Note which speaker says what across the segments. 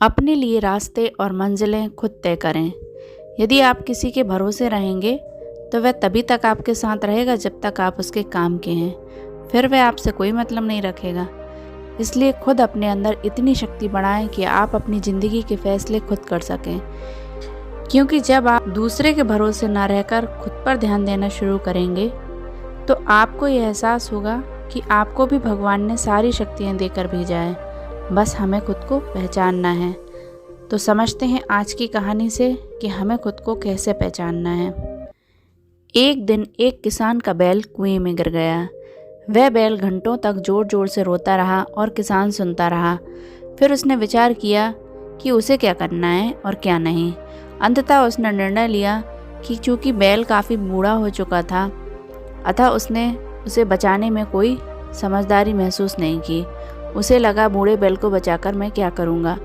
Speaker 1: अपने लिए रास्ते और मंजिलें खुद तय करें। यदि आप किसी के भरोसे रहेंगे तो वह तभी तक आपके साथ रहेगा जब तक आप उसके काम के हैं, फिर वह आपसे कोई मतलब नहीं रखेगा। इसलिए खुद अपने अंदर इतनी शक्ति बढ़ाएं कि आप अपनी ज़िंदगी के फैसले खुद कर सकें, क्योंकि जब आप दूसरे के भरोसे ना रहकर खुद पर ध्यान देना शुरू करेंगे तो आपको यह एहसास होगा कि आपको भी भगवान ने सारी शक्तियाँ देकर भेजा है, बस हमें खुद को पहचानना है। तो समझते हैं आज की कहानी से कि हमें खुद को कैसे पहचानना है। एक दिन एक किसान का बैल कुएं में गिर गया। वह बैल घंटों तक जोर जोर से रोता रहा और किसान सुनता रहा। फिर उसने विचार किया कि उसे क्या करना है और क्या नहीं। अंततः उसने निर्णय लिया कि चूंकि बैल काफ़ी बूढ़ा हो चुका था, अतः उसने उसे बचाने में कोई समझदारी महसूस नहीं की। उसे लगा बूढ़े बैल को बचाकर मैं क्या करूँगा,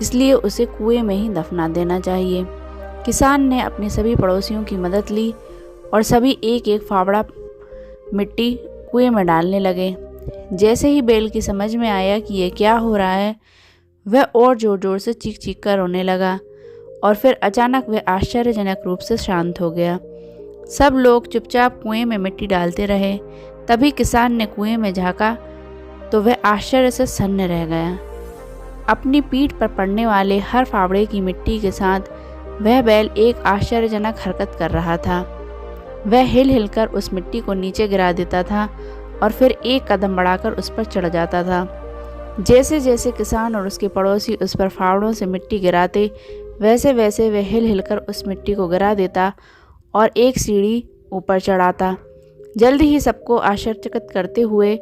Speaker 1: इसलिए उसे कुएं में ही दफना देना चाहिए। किसान ने अपने सभी पड़ोसियों की मदद ली और सभी एक एक फावड़ा मिट्टी कुएं में डालने लगे। जैसे ही बैल की समझ में आया कि यह क्या हो रहा है, वह और जोर जोर से चीख चीख कर रोने लगा और फिर अचानक वह आश्चर्यजनक रूप से शांत हो गया। सब लोग चुपचाप कुएं में मिट्टी डालते रहे। तभी किसान ने कुएं में झांका तो वह आश्चर्य से सन्न रह गया। अपनी पीठ पर पड़ने वाले हर फावड़े की मिट्टी के साथ वह बैल एक आश्चर्यजनक हरकत कर रहा था। वह हिल हिल कर उस मिट्टी को नीचे गिरा देता था और फिर एक कदम बढ़ाकर उस पर चढ़ जाता था। जैसे जैसे किसान और उसके पड़ोसी उस पर फावड़ों से मिट्टी गिराते, वैसे वैसे वह हिल हिल कर उस मिट्टी को गिरा देता और एक सीढ़ी ऊपर चढ़ाता। जल्दी ही सबको आश्चर्यचकित करते हुए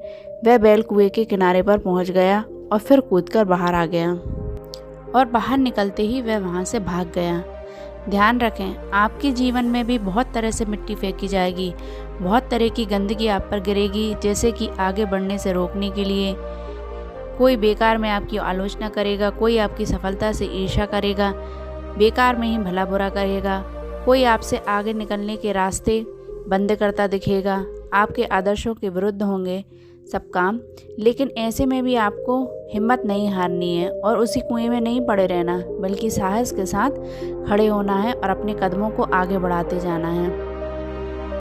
Speaker 1: वह बैल कुएं के किनारे पर पहुंच गया और फिर कूदकर बाहर आ गया और बाहर निकलते ही वह वहां से भाग गया। ध्यान रखें, आपके जीवन में भी बहुत तरह से मिट्टी फेंकी जाएगी, बहुत तरह की गंदगी आप पर गिरेगी, जैसे कि आगे बढ़ने से रोकने के लिए। कोई बेकार में आपकी आलोचना करेगा, कोई आपकी सफलता से ईर्ष्या करेगा, बेकार में ही भला बुरा करेगा, कोई आपसे आगे निकलने के रास्ते बंद करता दिखेगा, आपके आदर्शों के विरुद्ध होंगे सब काम। लेकिन ऐसे में भी आपको हिम्मत नहीं हारनी है और उसी कुएं में नहीं पड़े रहना, बल्कि साहस के साथ खड़े होना है और अपने कदमों को आगे बढ़ाते जाना है।